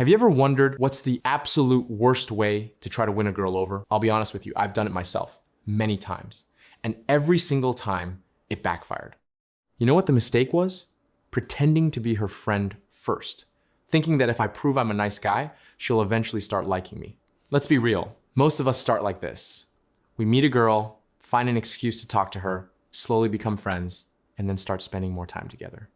Have you ever wondered what's the absolute worst way to try to win a girl over? I'll be honest with you, I've done it myself many times. And every single time, it backfired. You know what the mistake was? Pretending to be her friend first. Thinking that if I prove I'm a nice guy, she'll eventually start liking me. Let's be real. Most of us start like this. We meet a girl, find an excuse to talk to her, slowly become friends, and then start spending more time together.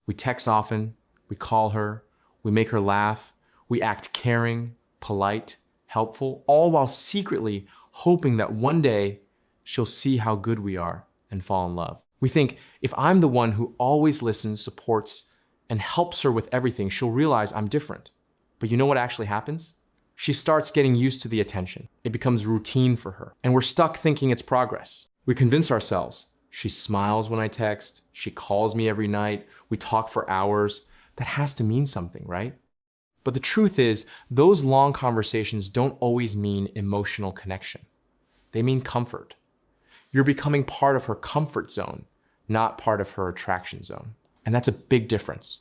We text often, we call her, we make her laugh, we act caring, polite, helpful, all while secretly hoping that one day she'll see how good we are and fall in love. We think if I'm the one who always listens, supports, and helps her with everything, she'll realize I'm different. But you know what actually happens? She starts getting used to the attention. It becomes routine for her, and we're stuck thinking it's progress. We convince ourselves, she smiles when I text, she calls me every night, we talk for hours. That has to mean something, right? But the truth is, those long conversations don't always mean emotional connection. They mean comfort. You're becoming part of her comfort zone, not part of her attraction zone. And that's a big difference.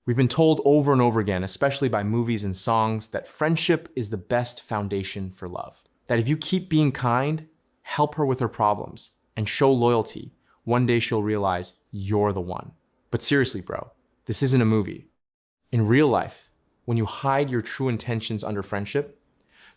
We've been told over and over again, especially by movies and songs, that friendship is the best foundation for love. That if you keep being kind, help her with her problems, and show loyalty, one day she'll realize you're the one. But seriously, bro, this isn't a movie. In real life, when you hide your true intentions under friendship,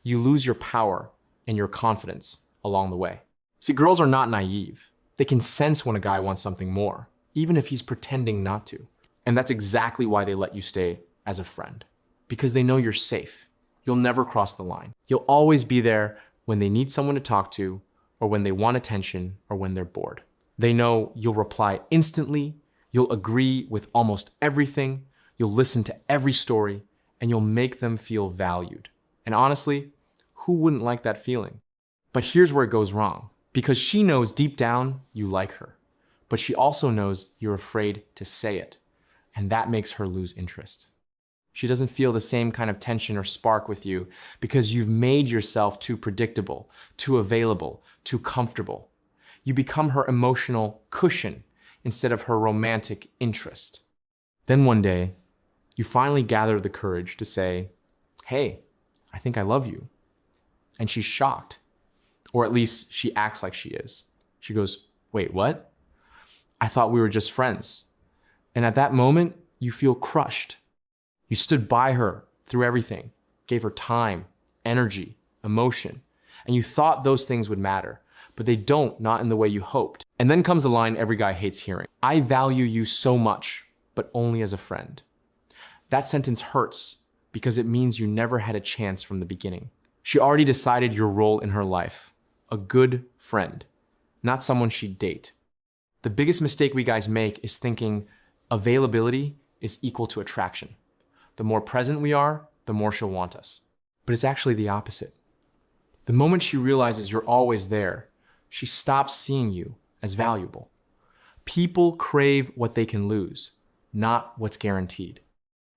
you lose your power and your confidence along the way. See, girls are not naive. They can sense when a guy wants something more, even if he's pretending not to. And that's exactly why they let you stay as a friend. Because they know you're safe. You'll never cross the line. You'll always be there when they need someone to talk to, or when they want attention, or when they're bored. They know you'll reply instantly, you'll agree with almost everything, you'll listen to every story, and you'll make them feel valued. And honestly, who wouldn't like that feeling? But here's where it goes wrong. Because she knows deep down you like her, but she also knows you're afraid to say it, and that makes her lose interest. She doesn't feel the same kind of tension or spark with you because you've made yourself too predictable, too available, too comfortable. You become her emotional cushion instead of her romantic interest. Then one day, you finally gather the courage to say, "Hey, I think I love you." And she's shocked. Or at least she acts like she is. She goes, "Wait, what? I thought we were just friends." And at that moment, you feel crushed. You stood by her through everything, gave her time, energy, emotion, and you thought those things would matter, but they don't, not in the way you hoped. And then comes the line every guy hates hearing. "I value you so much, but only as a friend." That sentence hurts because it means you never had a chance from the beginning. She already decided your role in her life. A good friend, not someone she'd date. The biggest mistake we guys make is thinking availability is equal to attraction. The more present we are, the more she'll want us. But it's actually the opposite. The moment she realizes you're always there, she stops seeing you as valuable. People crave what they can lose, not what's guaranteed.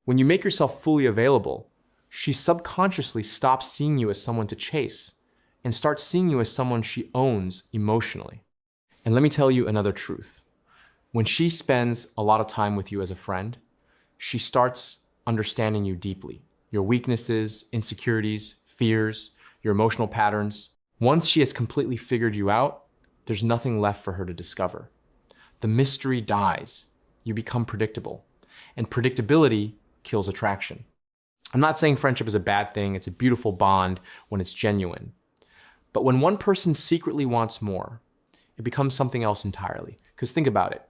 When you make yourself fully available, she subconsciously stops seeing you as someone to chase and starts seeing you as someone she owns emotionally. And let me tell you another truth. When she spends a lot of time with you as a friend, she starts understanding you deeply. Your weaknesses, insecurities, fears, your emotional patterns. Once she has completely figured you out, there's nothing left for her to discover. The mystery dies. You become predictable. And predictability kills attraction. I'm not saying friendship is a bad thing. It's a beautiful bond when it's genuine. But when one person secretly wants more, it becomes something else entirely. Because think about it.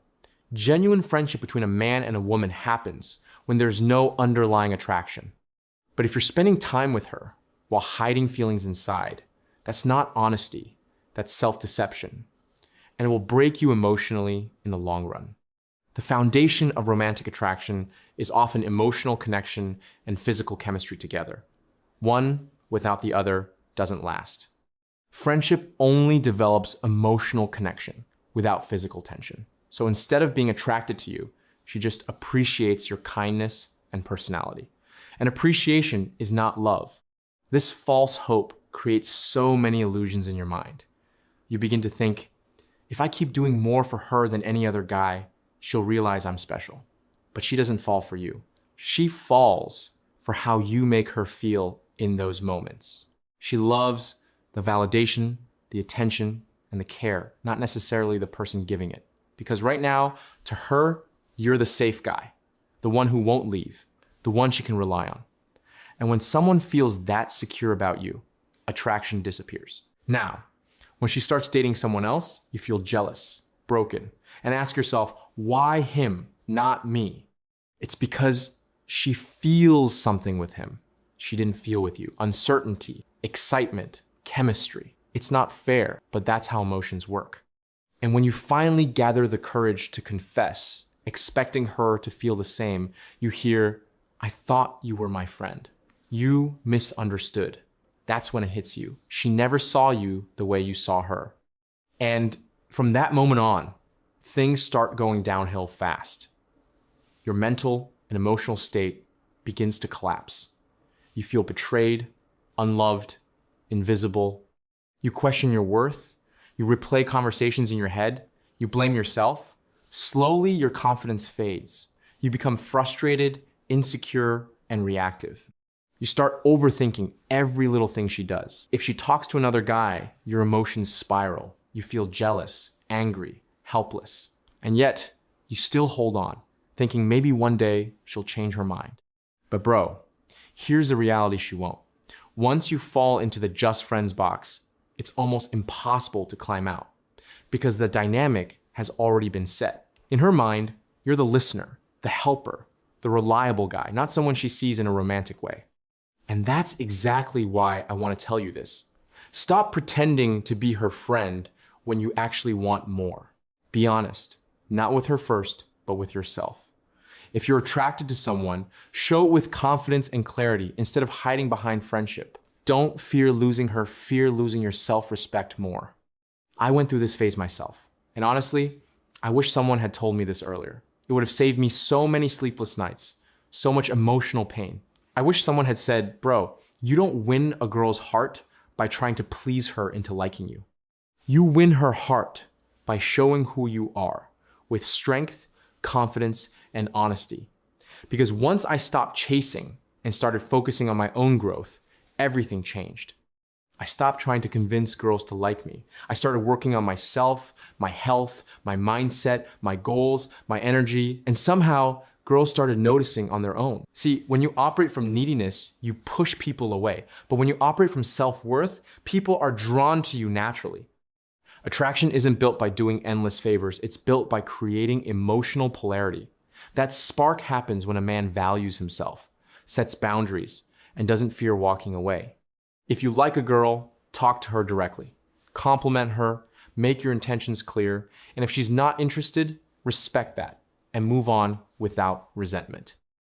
Genuine friendship between a man and a woman happens when there's no underlying attraction. But if you're spending time with her while hiding feelings inside, that's not honesty, that's self-deception. And it will break you emotionally in the long run. The foundation of romantic attraction is often emotional connection and physical chemistry together. One without the other doesn't last. Friendship only develops emotional connection without physical tension. So instead of being attracted to you, she just appreciates your kindness and personality. And appreciation is not love. This false hope creates so many illusions in your mind. You begin to think, if I keep doing more for her than any other guy, she'll realize I'm special. But she doesn't fall for you. She falls for how you make her feel in those moments. She loves the validation, the attention, and the care, not necessarily the person giving it. Because right now, to her, you're the safe guy, the one who won't leave, the one she can rely on. And when someone feels that secure about you, attraction disappears. Now, when she starts dating someone else, you feel jealous, broken, and ask yourself, why him, not me? It's because she feels something with him she didn't feel with you. Uncertainty, excitement, chemistry. It's not fair, but that's how emotions work. And when you finally gather the courage to confess, expecting her to feel the same, you hear, I thought you were my friend. You misunderstood. That's when it hits you. She never saw you the way you saw her. And from that moment on, things start going downhill fast. Your mental and emotional state begins to collapse. You feel betrayed, unloved, invisible. You question your worth. You replay conversations in your head. You blame yourself. Slowly, your confidence fades. You become frustrated, insecure, and reactive. You start overthinking every little thing she does. If she talks to another guy, your emotions spiral. You feel jealous, angry, helpless. And yet, you still hold on, thinking maybe one day she'll change her mind. But bro, here's the reality she won't. Once you fall into the just friends box, it's almost impossible to climb out because the dynamic has already been set. In her mind, you're the listener, the helper, the reliable guy, not someone she sees in a romantic way. And that's exactly why I want to tell you this. Stop pretending to be her friend when you actually want more. Be honest, not with her first, but with yourself. If you're attracted to someone, show it with confidence and clarity instead of hiding behind friendship. Don't fear losing her, fear losing your self-respect more. I went through this phase myself. And honestly, I wish someone had told me this earlier. It would have saved me so many sleepless nights, so much emotional pain. I wish someone had said, bro, you don't win a girl's heart by trying to please her into liking you. You win her heart by showing who you are with strength, confidence, and honesty. Because once I stopped chasing and started focusing on my own growth, everything changed. I stopped trying to convince girls to like me. I started working on myself, my health, my mindset, my goals, my energy, and somehow girls started noticing on their own. See, when you operate from neediness, you push people away. But when you operate from self-worth, people are drawn to you naturally. Attraction isn't built by doing endless favors. It's built by creating emotional polarity. That spark happens when a man values himself, sets boundaries, and doesn't fear walking away. If you like a girl, talk to her directly. Compliment her, make your intentions clear, and if she's not interested, respect that and move on without resentment.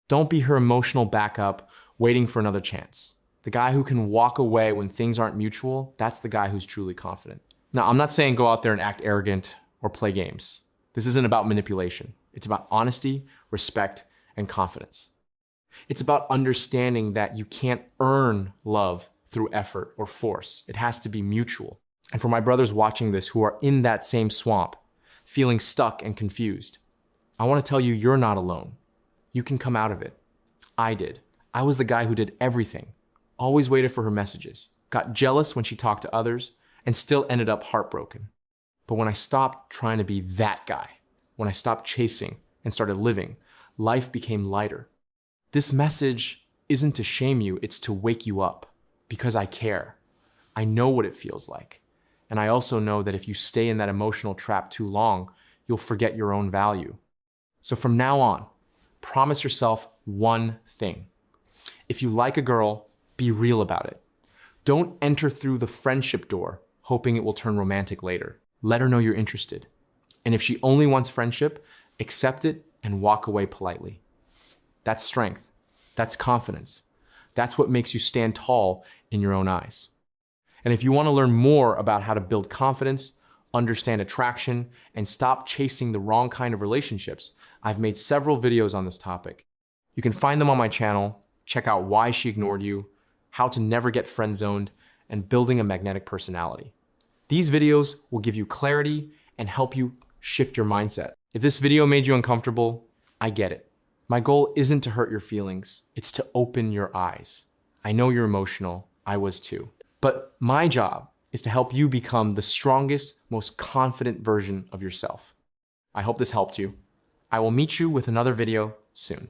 Don't be her emotional backup waiting for another chance. The guy who can walk away when things aren't mutual, that's the guy who's truly confident. Now, I'm not saying go out there and act arrogant or play games. This isn't about manipulation. It's about honesty, respect, and confidence. It's about understanding that you can't earn love through effort or force. It has to be mutual. And for my brothers watching this who are in that same swamp, feeling stuck and confused, I want to tell you, you're not alone. You can come out of it. I did. I was the guy who did everything, always waited for her messages, got jealous when she talked to others, and still ended up heartbroken. But when I stopped trying to be that guy, when I stopped chasing and started living, life became lighter. This message isn't to shame you, it's to wake you up, because I care. I know what it feels like. And I also know that if you stay in that emotional trap too long, you'll forget your own value. So from now on, promise yourself one thing. If you like a girl, be real about it. Don't enter through the friendship door, hoping it will turn romantic later. Let her know you're interested. And if she only wants friendship, accept it and walk away politely. That's strength. That's confidence. That's what makes you stand tall in your own eyes. And if you want to learn more about how to build confidence, understand attraction, and stop chasing the wrong kind of relationships, I've made several videos on this topic. You can find them on my channel, check out why she ignored you, how to never get friend-zoned, and building a magnetic personality. These videos will give you clarity and help you shift your mindset. If this video made you uncomfortable, I get it. My goal isn't to hurt your feelings, it's to open your eyes. I know you're emotional, I was too. But my job is to help you become the strongest, most confident version of yourself. I hope this helped you. I will meet you with another video soon.